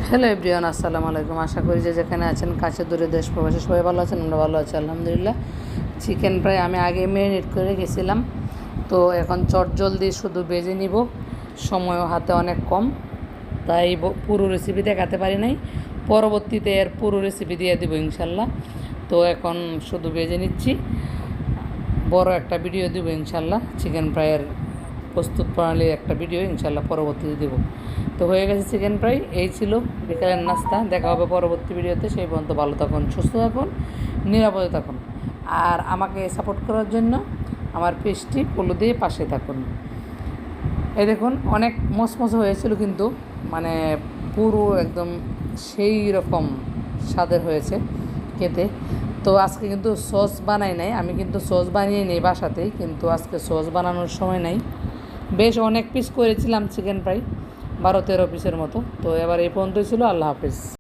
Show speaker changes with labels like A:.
A: Hello everyone, আসসালামু আলাইকুম। আশা করি যে যেখানে আছেন কাছে দূরে দেশ প্রবাসে সবাই ভালো আছেন। আমরা ভালো আছি আলহামদুলিল্লাহ। চিকেন প্রায় আমি আগে ম্যারিনেট করে গেছিলাম, তো এখন চটজলদি শুধু ভেজে নিব। সময়ও হাতে অনেক কম, তাই পুরো রেসিপি দেখাতে পারি নাই। পরবর্তীতে এর পুরো রেসিপি দিয়ে দেবো ইনশাল্লাহ। তো এখন শুধু ভেজে নিচ্ছি, বড় একটা ভিডিও দেবো ইনশাল্লাহ। চিকেন ফ্রাইয়ের প্রস্তুত প্রণালীর একটা ভিডিও ইনশাল্লাহ পরবর্তীতে দেবো। তো হয়ে গেছে চিকেন ফ্রাই, এই ছিল বিকালের নাস্তা। দেখা হবে পরবর্তী ভিডিওতে। সেই পর্যন্ত ভালো থাকুন, সুস্থ থাকুন, নিরাপদে থাকুন। আর আমাকে সাপোর্ট করার জন্য আমার পেজটি ফলো দিয়ে পাশে থাকুন। এই দেখুন, অনেক মচমচে হয়েছিল, কিন্তু মানে পুরো একদম সেই রকম স্বাদের হয়েছে খেতে। তো আজকে কিন্তু সস বানাই নাই, আমি কিন্তু সস বানিয়ে নিই বাসাতেই, কিন্তু আজকে সস বানানোর সময় নাই। বেশ অনেক পিস করেছিলাম চিকেন ফ্রাই, 12-13 পিসের মতো। তো এবার এই পর্যন্তই ছিল। আল্লাহ হাফিজ।